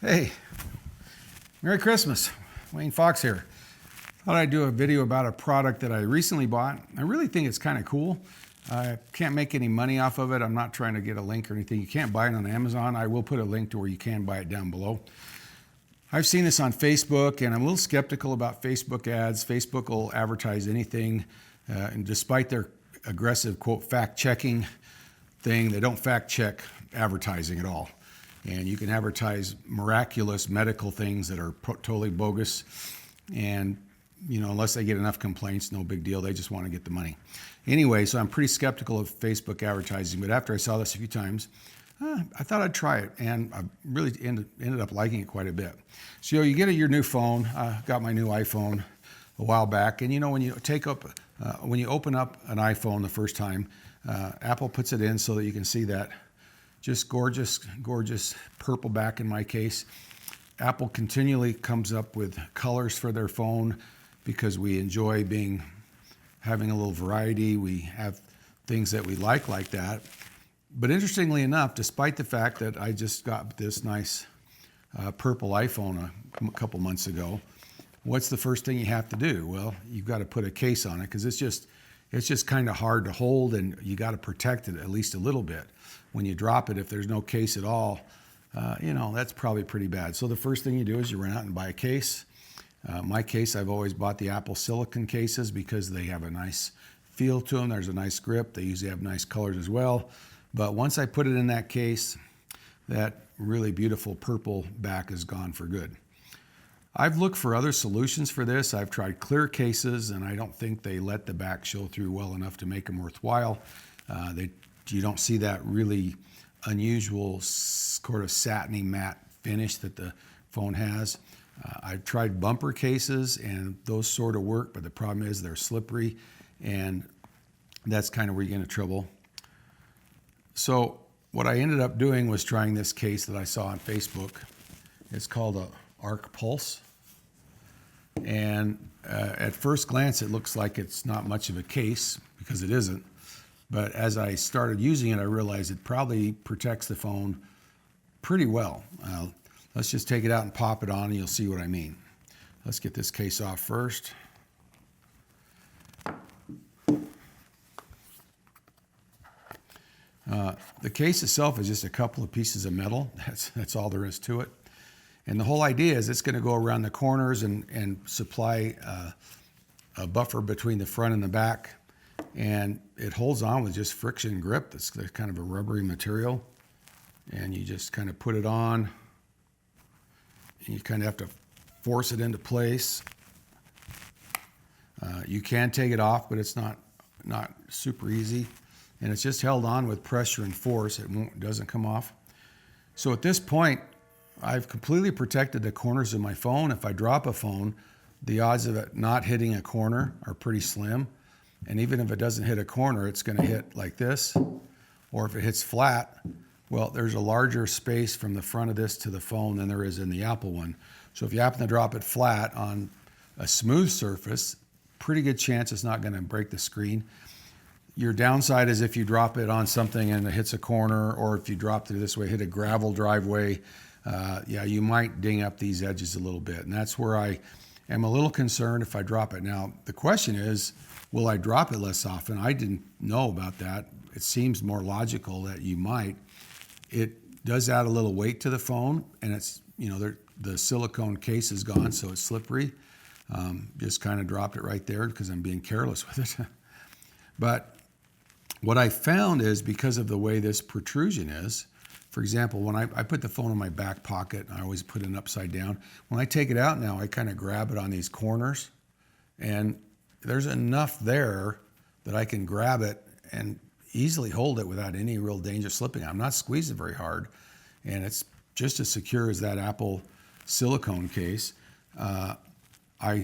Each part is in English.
Hey, Merry Christmas. Wayne Fox here. Thought I'd do a video about a product that I recently bought. I really think it's kind of cool. I can't make any money off of it. I'm not trying to get a link or anything. You can't buy it on Amazon. I will put a link to where you can buy it down below. I've seen this on Facebook, and I'm a little skeptical about Facebook ads. Facebook will advertise anything, and despite their aggressive, quote, fact-checking thing, they don't fact-check advertising at all. And you can advertise miraculous medical things that are totally bogus. And, you know, unless they get enough complaints, no big deal. They just want to get the money. Anyway, so I'm pretty skeptical of Facebook advertising. But after I saw this a few times, I thought I'd try it. And I really ended up liking it quite a bit. So you get your new phone. I got my new iPhone a while back. And, you know, when you open up an iPhone the first time, Apple puts it in so that you can see that just gorgeous, gorgeous purple back in my case. Apple continually comes up with colors for their phone because we enjoy having a little variety. We have things that we like that. But interestingly enough, despite the fact that I just got this nice purple iPhone a couple months ago, what's the first thing you have to do? Well, you've got to put a case on it because it's just kind of hard to hold, and you got to protect it at least a little bit. When you drop it, if there's no case at all, you know, that's probably pretty bad. So the first thing you do is you run out and buy a case. My case, I've always bought the Apple silicone cases because they have a nice feel to them. There's a nice grip. They usually have nice colors as well. But once I put it in that case, that really beautiful purple back is gone for good. I've looked for other solutions for this. I've tried clear cases, and I don't think they let the back show through well enough to make them worthwhile. You don't see that really unusual sort of satiny matte finish that the phone has. I've tried bumper cases, and those sort of work, but the problem is they're slippery, and that's kind of where you get into trouble. So what I ended up doing was trying this case that I saw on Facebook. It's called a Arc Pulse. And at first glance, it looks like it's not much of a case because it isn't. But as I started using it, I realized it probably protects the phone pretty well. Let's just take it out and pop it on, and you'll see what I mean. Let's get this case off first. The case itself is just a couple of pieces of metal. That's all there is to it. And the whole idea is it's going to go around the corners and supply a buffer between the front and the back. And it holds on with just friction grip. That's kind of a rubbery material. And you just kind of put it on. And you kind of have to force it into place. You can take it off, but it's not super easy. And it's just held on with pressure and force. It doesn't come off. So at this point, I've completely protected the corners of my phone. If I drop a phone, the odds of it not hitting a corner are pretty slim. And even if it doesn't hit a corner, it's going to hit like this. Or if it hits flat, well, there's a larger space from the front of this to the phone than there is in the Apple one. So if you happen to drop it flat on a smooth surface, pretty good chance it's not going to break the screen. Your downside is if you drop it on something and it hits a corner, or if you dropped it this way, hit a gravel driveway, yeah, you might ding up these edges a little bit. And that's where I am a little concerned if I drop it. Now, the question is, will I drop it less often? I didn't know about that. It seems more logical that you might. It does add a little weight to the phone, and it's, you know, the silicone case is gone, so it's slippery. Just kind of dropped it right there because I'm being careless with it. But what I found is because of the way this protrusion is, for example, when I put the phone in my back pocket, I always put it upside down. When I take it out now, I kind of grab it on these corners, and there's enough there that I can grab it and easily hold it without any real danger of slipping. I'm not squeezing very hard, and it's just as secure as that Apple silicone case. I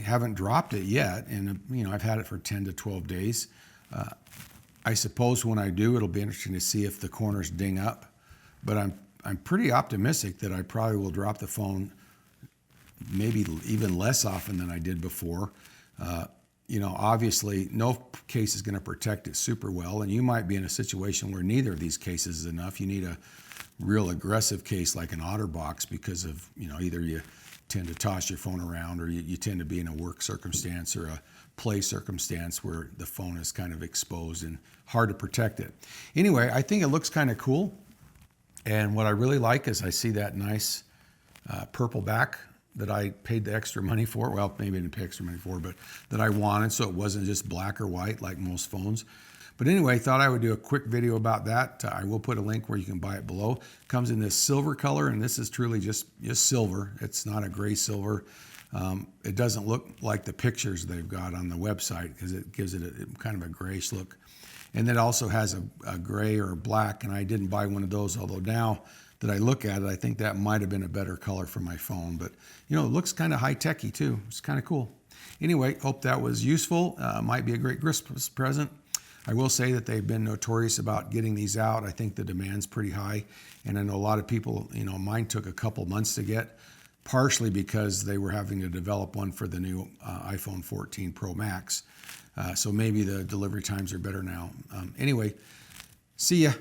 haven't dropped it yet, and you know, I've had it for 10 to 12 days. I suppose when I do, it'll be interesting to see if the corners ding up. But I'm pretty optimistic that I probably will drop the phone maybe even less often than I did before. You know, obviously, no case is going to protect it super well, and you might be in a situation where neither of these cases is enough. You need real aggressive case like an OtterBox because of, either you tend to toss your phone around or you tend to be in a work circumstance or a play circumstance where the phone is kind of exposed and hard to protect it. Anyway, I think it looks kind of cool. And what I really like is I see that nice purple back that I paid the extra money for. Well, maybe I didn't pay extra money for, but that I wanted, so it wasn't just black or white like most phones. But anyway, I thought I would do a quick video about that. I will put a link where you can buy it below. It comes in this silver color, and this is truly just silver. It's not a gray silver. It doesn't look like the pictures they've got on the website because it gives it a kind of a grayish look. And it also has a gray or a black, and I didn't buy one of those, although now that I look at it, I think that might have been a better color for my phone. But, it looks kind of high-techy too. It's kind of cool. Anyway, hope that was useful. Might be a great Christmas present. I will say that they've been notorious about getting these out. I think the demand's pretty high. And I know a lot of people, mine took a couple months to get, partially because they were having to develop one for the new iPhone 14 Pro Max. So maybe the delivery times are better now. Anyway, see ya.